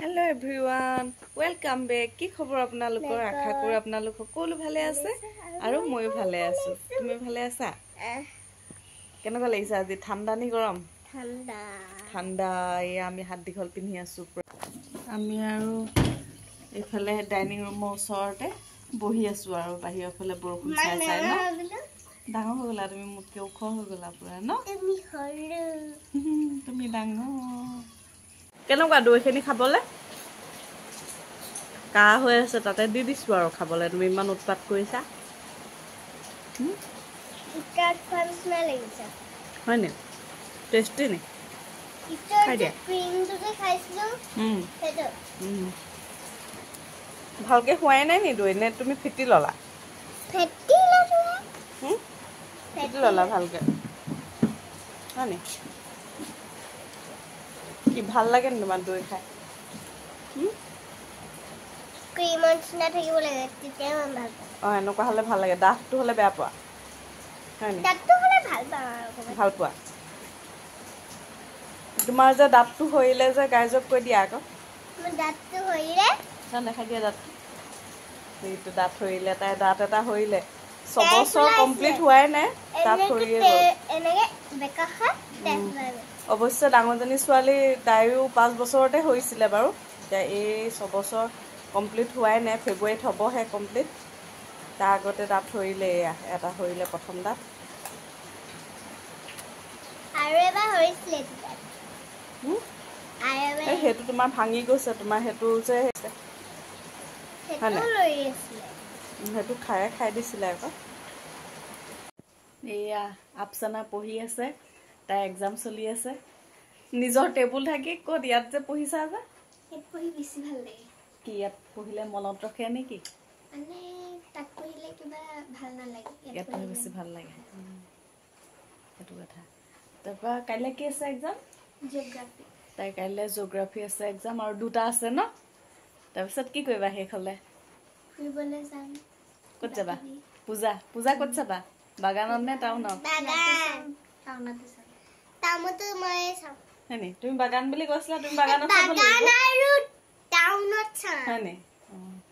Hello everyone, welcome back. কি খবৰ আপোনালোকৰ? আশা কৰো আপোনালোক সকলো ভালে আছে আৰু ময়ো ভালে আছো। তুমি ভালে আছা? কেনেকুৱা লাগিছে আজি? ঠাণ্ডা নি গৰম? ঠাণ্ডা। ঠাণ্ডা। আমি হাত দীঘল পিন্ধি আছো। আমি আৰু এইফালে ডাইনিং ৰুমৰ ওচৰতে বহি আছো আৰু বাহিৰৰ ফালে বৰষুণ চাই চাই ন। ডাঙৰ হৈ গলা তুমি, মোতকে ওখ হৈ গলা পুৰা ন? তুমি ডাঙৰ। কেনেকুৱা দৈখিনি খাবলে? কাহ হৈ আছে তাতে দি দিছো আৰু খাবলে। তুমি ইমান উৎপাত কৰিছা। হয় নে? টেষ্টি নে? খাই দিয়া। ভালকে খোৱাই নাই নি দৈ? নে তুমি ফিটি ললা? ফিটি ললা ভালকে। হয় নি? কি ভাল লাগে নি তোমাৰ দৈ খাই? ক্ৰীমৰ নিচিনা থাকিব লাগে তেতিয়া ভাল পাওঁ। এনেকুৱা হলে ভাল লাগে। ডাঠটো হলে বেয়া পোৱা? হয় নি? ডাঠটো হলে ভাল পাওঁ। ভাল পোৱা? তোমাৰ যে দাঁতটো সৰিলে যে গাইজক কৈ দিয়া আকৌ। মোৰ দাঁতটো সৰিলে? দেখাই দিয়া দাঁতটো। এইটো দাঁত সৰিলে, তাই দাঁত এটা সৰিলে। 6 বছৰ কমপ্লিট হোৱাই নাই দাঁত সৰিয়ে গ'ল। এনেকে বেকাখা তেজ ওলাই গ'ল। অৱশ্যে ডাঙৰজনী ছোৱালী তাইও 5 বছৰতে হৈছিলে বাৰু। এতিয়া এই 6 বছৰ কমপ্লিট হোৱাই নাই, ফেব্ৰুৱাৰীত হ'বহে কমপ্লিট। তাৰ আগতে দাঁত সৰিলে, এটা সৰিলে প্ৰথম দাঁত। আৰু এবাৰ হৈছিলে দাঁত। সেইটো তোমাৰ ভাঙি গৈছে, তোমাৰ সেইটো যে সেইটো খাই দিছিলে আকৌ। এয়া আফচানা পঢ়ি আছে, তাই এক্সাম চলি আছে। নিজৰ টেবুল থাকি ক'ত ইয়াত যে পঢ়িছা যে? ইয়াত পঢ়ি বেছি ভাল লাগে। কি ইয়াত পঢ়িলে মনত ৰখে নেকি? মানে তাত পঢ়িলে কিবা ভাল নালাগে। ইয়াত পঢ়ি বেছি ভাল লাগে। সেইটো কথা। তাৰপৰা কাইলৈ কি আছে এক্সাম? জিঅ'গ্ৰাফী। তাই কাইলৈ জিঅ'গ্ৰাফী আছে এক্সাম, আৰু 2টা আছে ন? তাৰপিছত কি কৰিবা শেষ হ'লে? ফুৰিবলৈ যাম। ক'ত যাবা? পূজা ক'ত চাবা? বাগানত নে টাউনত? টাউনতো মই চাম। হয় নি? তুমি বাগান বুলি কৈছিলা, তুমি বাগানত চাব লাগিব। টাউনত চাম। হয় নি?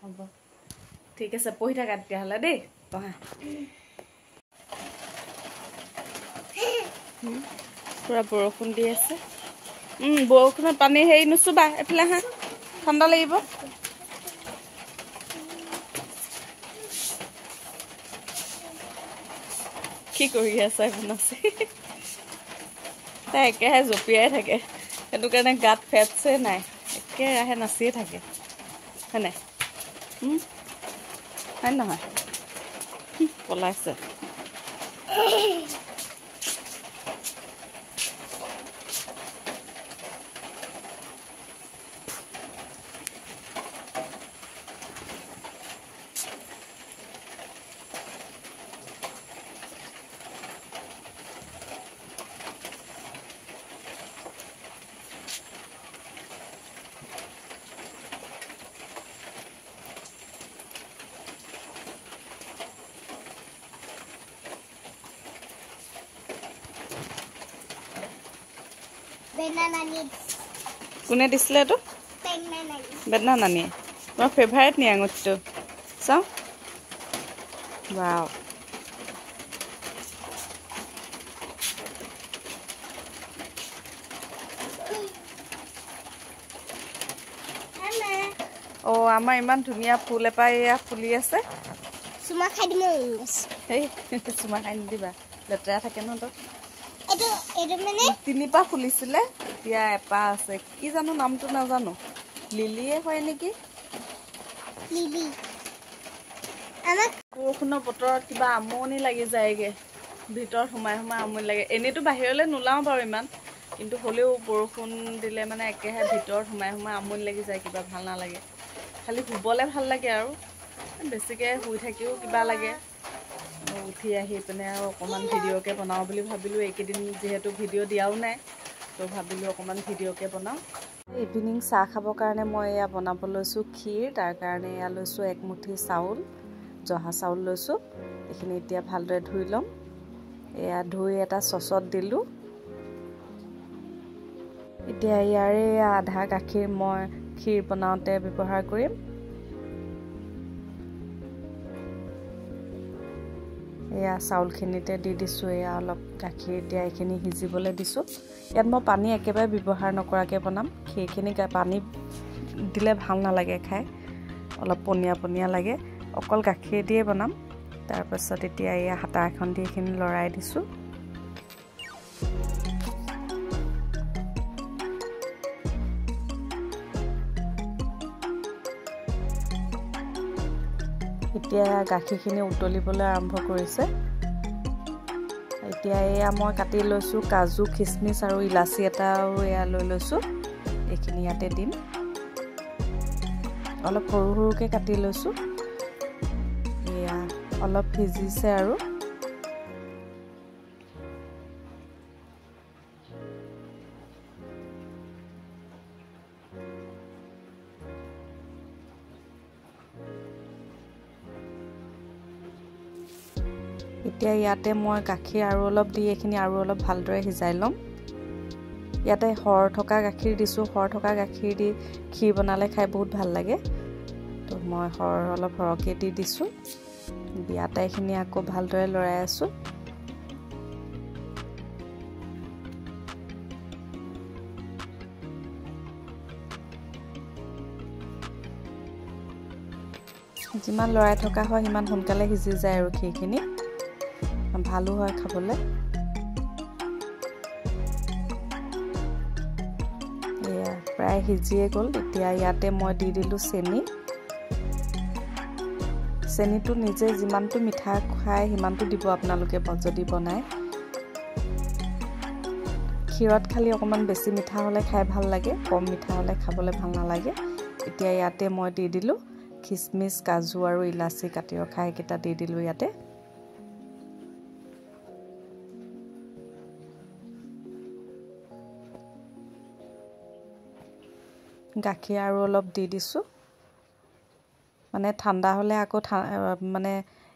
হ'ব ঠিক আছে, পঢ়ি থাকা তেতিয়াহ'লে দেই। পঢ়া। পুৰা বৰষুণ দি আছে। বৰষুণত পানী হেৰি নুচুবা, এফালে আহা, ঠাণ্ডা লাগিব। কি কৰি আছে নাচি? তাই একেৰাহে জঁপিয়াই থাকে, সেইটো কাৰণে গাত ফেটছে নাই, একেৰাহে নাচিয়ে থাকে। হয় নাই? হয় নহয়? পলাইছে। কোনে দিছিলে এইটো? বেদনা নানিয়ে। তোমাৰ ফেভাৰেট নি আঙুঠিটো? চাওঁ। ৱাও। আমাৰ ইমান ধুনীয়া ফুল এপাহ এয়া ফুলি আছে। চুমা খাই দিম। সেই চুমা খাই নিদিবা, লেতেৰা থাকে ন তাত। 3 পাহ ফুলিছিলে, এতিয়া এপাহ আছে। কি জানো নামটো নাজানো, লিলিয়ে হয় নেকি? বৰষুণৰ বতৰত কিবা আমনি লাগি যায়গে, ভিতৰত সোমাই আমনি লাগে। এনেইতো বাহিৰলৈ নোলাওঁ বাৰু ইমান, কিন্তু হ'লেও বৰষুণ দিলে মানে একেহে ভিতৰত সোমাই আমনি লাগি যায়, কিবা ভাল নালাগে। খালি শুবলৈ ভাল লাগে আৰু বেছিকৈ শুই থাকিও কিবা লাগে। উঠি আহি পিনে আৰু অকণমান ভিডিঅ'কে বনাওঁ বুলি ভাবিলোঁ। এইকেইদিন যিহেতু ভিডিঅ' দিয়াও নাই, তো ভাবিলোঁ অকণমান ভিডিঅ'কে বনাওঁ। ইভিনিং চাহ খাবৰ কাৰণে মই এয়া বনাব লৈছোঁ ক্ষীৰ। তাৰ কাৰণে এয়া লৈছোঁ 1 মুঠি চাউল, জহা চাউল লৈছোঁ। এইখিনি এতিয়া ভালদৰে ধুই ল'ম। এয়া ধুই এটা চচত দিলোঁ। এতিয়া ইয়াৰে আধা গাখীৰ মই ক্ষীৰ বনাওঁতে ব্যৱহাৰ কৰিম। এয়া চাউলখিনিতে দি দিছোঁ। এয়া অলপ গাখীৰ এতিয়া এইখিনি সিজিবলৈ দিছোঁ। ইয়াত মই পানী একেবাৰে ব্যৱহাৰ নকৰাকৈ বনাম। সেইখিনি পানী দিলে ভাল নালাগে খাই, অলপ পনীয়া পনীয়া লাগে। অকল গাখীৰ দিয়ে বনাম। তাৰপাছত এতিয়া এয়া হাতা এখন দি এইখিনি লৰাই দিছোঁ। এতিয়া গাখীৰখিনি উতলিবলৈ আৰম্ভ কৰিছে। এতিয়া এয়া মই কাটি লৈছোঁ কাজু, খিচমিচ আৰু ইলাচি এটাও এয়া লৈ লৈছোঁ। এইখিনি ইয়াতে দিম। অলপ সৰু সৰুকৈ কাটি লৈছোঁ। এয়া অলপ সিজিছে আৰু এতিয়া ইয়াতে মই গাখীৰ আৰু অলপ দি এইখিনি আৰু অলপ ভালদৰে সিজাই ল'ম। ইয়াতে সৰ থকা গাখীৰ দিছোঁ। সৰ থকা গাখীৰ দি ক্ষীৰ বনালে খাই বহুত ভাল লাগে। তো মই সৰ অলপ সৰহকৈ দি দিছোঁ। ইয়াতে এইখিনি আকৌ ভালদৰে লৰাই আছোঁ। যিমান লৰাই থকা হয় সিমান সোনকালে সিজি যায় আৰু ক্ষীৰখিনি ভালো হয় খাবলৈ। এয়া প্ৰায় সিজিয়ে গ'ল। এতিয়া ইয়াতে মই দি দিলোঁ চেনি। চেনিটো নিজে যিমানটো মিঠা খায় সিমানটো দিব আপোনালোকে যদি বনায়। ক্ষীৰত খালি অকণমান বেছি মিঠা হ'লে খাই ভাল লাগে, কম মিঠা হ'লে খাবলৈ ভাল নালাগে। এতিয়া ইয়াতে মই দি দিলোঁ খিচমিচ, কাজু আৰু ইলাচি কাটি ৰখা সেইকেইটা দি দিলোঁ ইয়াতে। গাখীৰ আৰু অলপ দি দিছোঁ। মানে ঠাণ্ডা হ'লে আকৌ মানে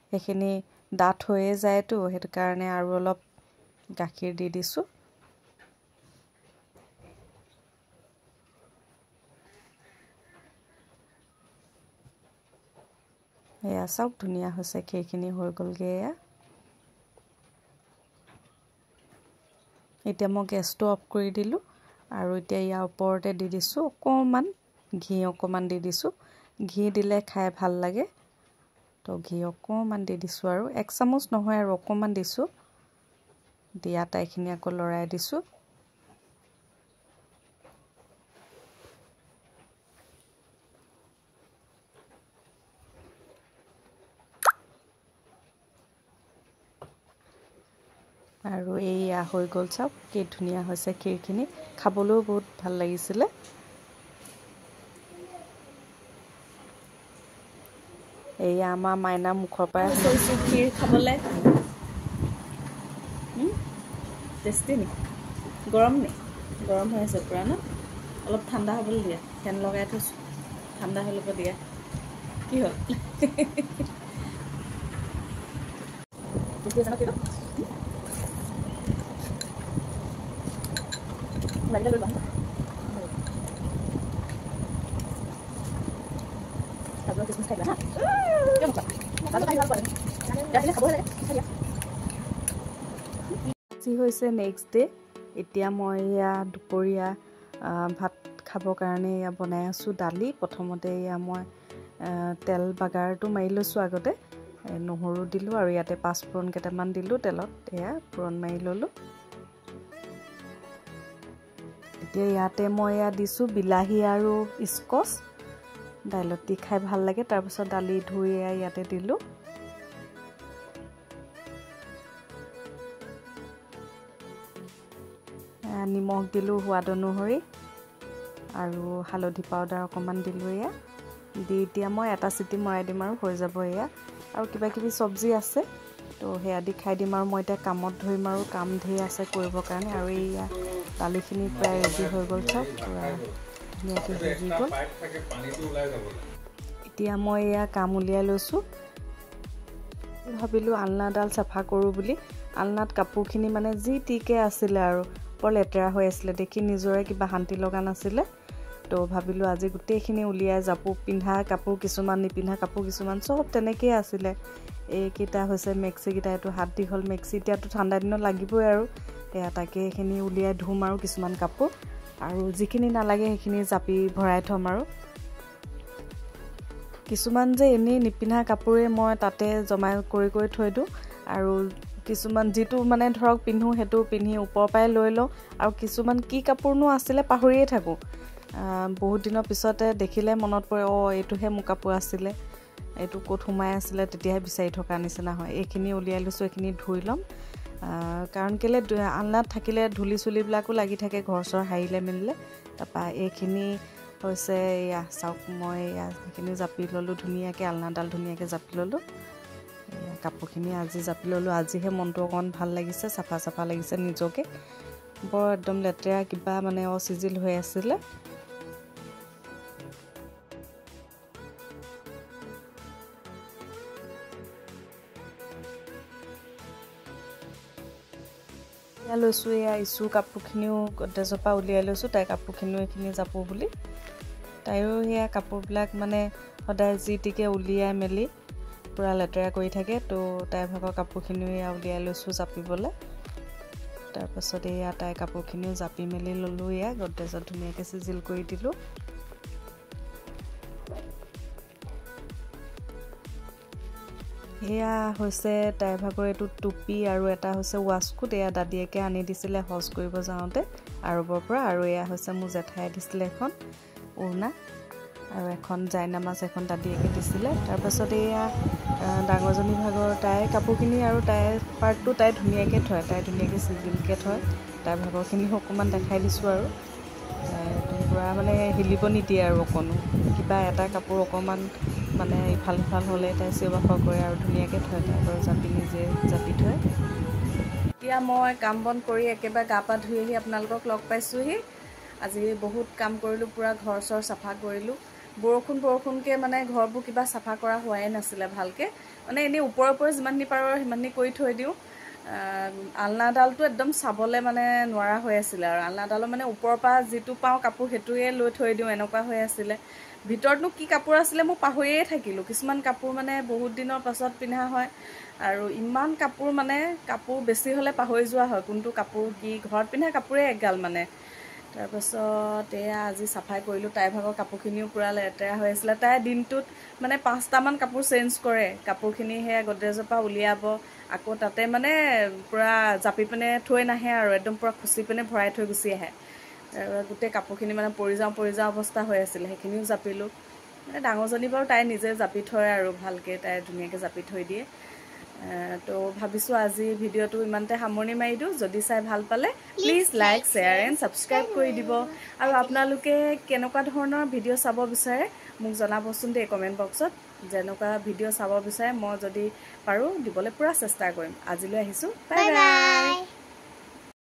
সেইখিনি ডাঠ হৈয়ে যায়তো, সেইটো কাৰণে আৰু অলপ গাখীৰ দি দিছোঁ। এয়া চাওক ধুনীয়া হৈছে, ক্ষীৰখিনি হৈ গ'লগৈ। এয়া এতিয়া মই গেছটো অফ কৰি দিলোঁ আৰু এতিয়া ইয়াৰ ওপৰতে দি দিছোঁ অকণমান ঘি, অকণমান দি দিছোঁ। ঘি দিলে খাই ভাল লাগে, তো ঘি অকণমান দি দিছোঁ আৰু 1 চামুচ নহয় আৰু অকণমান দিছোঁ। দিয়া তাইখিনি আকৌ লৰাই দিছোঁ। আৰু এইয়া হৈ গ'ল, চাওক কি ধুনীয়া হৈছে ক্ষীৰখিনি। খাবলৈও বহুত ভাল লাগিছিলে। এয়া আমাৰ মাইনাৰ মুখৰ পৰাই শুনিছোঁ ক্ষীৰ খাবলৈ। টেষ্টি নি? গৰম নি? গৰম হৈ আছে পূৰা ন? অলপ ঠাণ্ডা হ'বলৈ দিয়া। ফেন লগাই থৈছোঁ, ঠাণ্ডা হৈ ল'ব দিয়া। কি হ'ল? লাগিলে লৈ লোৱা। তাৰপিছত খিচমিচ খাই লোৱা হা। আজি হৈছে নেক্সট ডে'। এতিয়া মই এয়া দুপৰীয়া ভাত খাবৰ কাৰণে এয়া বনাই আছোঁ দালি। প্ৰথমতে এয়া মই তেল বাগাৰটো মাৰি লৈছোঁ আগতে। নহৰু দিলোঁ আৰু ইয়াতে পাঁচফোৰণ কেইটামান দিলোঁ তেলত। এয়া ফোৰণ মাৰি ল'লোঁ। এতিয়া ইয়াতে মই এয়া দিছোঁ বিলাহী আৰু স্কচ। দাইলত দি খাই ভাল লাগে। তাৰপিছত দালি ধুই এয়া ইয়াতে দিলোঁ। নিমখ দিলোঁ সোৱাদ অনুসৰি আৰু হালধি পাউডাৰ অকণমান দিলোঁ। এয়া দি এতিয়া মই এটা চিটি মৰাই দিম আৰু হৈ যাব। এয়া আৰু কিবা কিবি চব্জি আছে, তো সেয়া দি খাই দিম আৰু মই এতিয়া কামত ধৰিম আৰু কাম ধেৰ আছে কৰিবৰ কাৰণে। আৰু এইয়া দালিখিনি প্ৰায় ৰেডি হৈ গ'ল, চব পূৰা ধুনীয়াকৈ সিজি গ'ল। এতিয়া মই এয়া কাম উলিয়াই লৈছোঁ। ভাবিলোঁ আলনাডাল চাফা কৰোঁ বুলি। আলনাত কাপোৰখিনি মানে যি টিকে আছিলে আৰু বৰ লেতেৰা হৈ আছিলে, দেখি নিজৰে কিবা শান্তি লগা নাছিলে। তো ভাবিলোঁ আজি গোটেইখিনি উলিয়াই জাপো পিন্ধা কাপোৰ কিছুমান নিপিন্ধা কাপোৰ কিছুমান চব তেনেকেই আছিলে এইকেইটা হৈছে মেক্সিকেইটা এইটো হাত দীঘল মেক্সি এতিয়াতো ঠাণ্ডা দিনত লাগিবই আৰু এয়া তাকে এইখিনি উলিয়াই ধুম আৰু কিছুমান কাপোৰ আৰু যিখিনি নালাগে সেইখিনি জাপি ভৰাই থ'ম আৰু কিছুমান যে এনেই নিপিন্ধা কাপোৰে মই তাতে জমা কৰি থৈ দিওঁ আৰু কিছুমান যিটো মানে ধৰক পিন্ধো সেইটো পিন্ধি ওপৰৰ পৰাই লৈ লওঁ আৰু কিছুমান কি কাপোৰনো আছিলে পাহৰিয়ে থাকোঁ বহুত দিনৰ পিছতে দেখিলে মনত পৰে এইটোহে মোৰ কাপোৰ আছিলে এইটো ক'ত সোমাই আছিলে তেতিয়াহে বিচাৰি থকা নিচিনা হয় এইখিনি উলিয়াই লৈছোঁ এইখিনি ধুই ল'ম কাৰণ কেলে আলনাত থাকিলে ধূলি চুলিবিলাকো লাগি থাকে ঘৰ চৰ সাৰিলে মেলিলে তাৰপৰা এইখিনি হৈছে এয়া চাওক মই এয়া সেইখিনি জাপি ল'লোঁ ধুনীয়াকৈ আলনাডাল ধুনীয়াকৈ জাপি ল'লোঁ কাপোৰখিনি আজি জাপি ল'লোঁ আজিহে মনটো অকণ ভাল লাগিছে চাফা লাগিছে নিজকে বৰ একদম লেতেৰা কিবা মানে অচিজিল হৈ আছিলে লৈছোঁ এয়া ইছু কাপোৰখিনিও গড্ৰেজৰ পৰা উলিয়াই লৈছোঁ তাইৰ কাপোৰখিনিও এইখিনি যাব বুলি তাইৰো সেয়া কাপোৰবিলাক মানে সদায় যি টিকে উলিয়াই মেলি পূৰা লেতেৰা কৰি থাকে তো তাইৰ ভাগৰ কাপোৰখিনিও এয়া উলিয়াই লৈছোঁ জাপিবলৈ তাৰপাছত এয়া তাইৰ কাপোৰখিনিও জাপি মেলি ল'লোঁ এয়া গড্ৰেজত ধুনীয়াকৈ চিজিল কৰি দিলোঁ এয়া হৈছে তাইৰ ভাগৰ এইটো টুপি আৰু এটা হৈছে ৱাছকোট এয়া দাদীয়েকে আনি দিছিলে হজ কৰিব যাওঁতে আৰবৰ পৰা আৰু এয়া হৈছে মোৰ জেঠাই দিছিলে এখন উৰ্ণা আৰু এখন জাইনামাজ এখন দাদীয়েকে দিছিলে তাৰপাছত এয়া ডাঙৰজনী ভাগৰ তাইৰ কাপোৰখিনি আৰু তাইৰ পাৰ্টটো তাই ধুনীয়াকৈ থয় তাই ধুনীয়াকৈ চিজিলকৈ থয় তাইৰ ভাগৰখিনিও অকণমান দেখাই দিছোঁ আৰু পূৰা মানে হিলিব নিদিয়ে আৰু অকণো কিবা এটা কাপোৰ অকণমান মানে ইফাল সিফাল হ'লে তাই চিঞৰ-বাখৰ কৰে আৰু ধুনীয়াকৈ থয় তাই বাৰু নিজে জাপি থয় এতিয়া মই কাম বন কৰি একেবাৰে গা পা ধুই আহি আপোনালোকক লগ পাইছোঁহি আজি বহুত কাম কৰিলোঁ পূৰা ঘৰ চৰ চাফা কৰিলোঁ বৰষুণকৈ মানে ঘৰবোৰ কিবা চাফা কৰা হোৱাই নাছিলে ভালকৈ মানে এনেই ওপৰে যিমানখিনি পাৰোঁ আৰু সিমানখিনি কৰি থৈ দিওঁ আলনাডালটো একদম চাবলৈ মানে নোৱাৰা হৈ আছিলে আৰু আলনাডালৰ মানে ওপৰৰ পৰা যিটো পাওঁ কাপোৰ সেইটোৱে লৈ থৈ দিওঁ এনেকুৱা হৈ আছিলে ভিতৰতনো কি কাপোৰ আছিলে মই পাহৰিয়ে থাকিলোঁ কিছুমান কাপোৰ মানে বহুত দিনৰ পাছত পিন্ধা হয় আৰু ইমান কাপোৰ মানে কাপোৰ বেছি হ'লে পাহৰি যোৱা হয় কোনটো কাপোৰ কি ঘৰত পিন্ধা কাপোৰে এগাল মানে তাৰপাছত এয়া আজি চাফাই কৰিলোঁ তাইৰ ভাগৰ কাপোৰখিনিও পূৰা লেতেৰা হৈ আছিলে তাই দিনটোত মানে 5টামান কাপোৰ চেঞ্জ কৰে কাপোৰখিনি সেয়া গড্ৰেজৰ পৰা উলিয়াব আকৌ তাতে মানে পূৰা জাপি পিনে থৈ নাহে আৰু একদম পূৰা খুচি পিনে ভৰাই থৈ গুচি আহে গোটেই কাপোৰখিনি মানে পৰি যাওঁ অৱস্থা হৈ আছিলে সেইখিনিও জাপিলোঁ মানে ডাঙৰজনী বাৰু তাই নিজে জাপি থয় আৰু ভালকৈ তাই ধুনীয়াকৈ জাপি থৈ দিয়ে তো ভাবিছোঁ আজি ভিডিঅ'টো ইমানতে সামৰণি মাৰি দিওঁ যদি চাই ভাল পালে please like share and subscribe কৰি দিব আৰু আপোনালোকে কেনেকুৱা ধৰণৰ ভিডিঅ' চাব বিচাৰে মোক জনাবচোন দেই কমেণ্ট বক্সত যেনেকুৱা ভিডিঅ' চাব বিচাৰে মই যদি পাৰোঁ দিবলৈ পূৰা চেষ্টা কৰিম আজিলৈ আহিছোঁ বাই বাই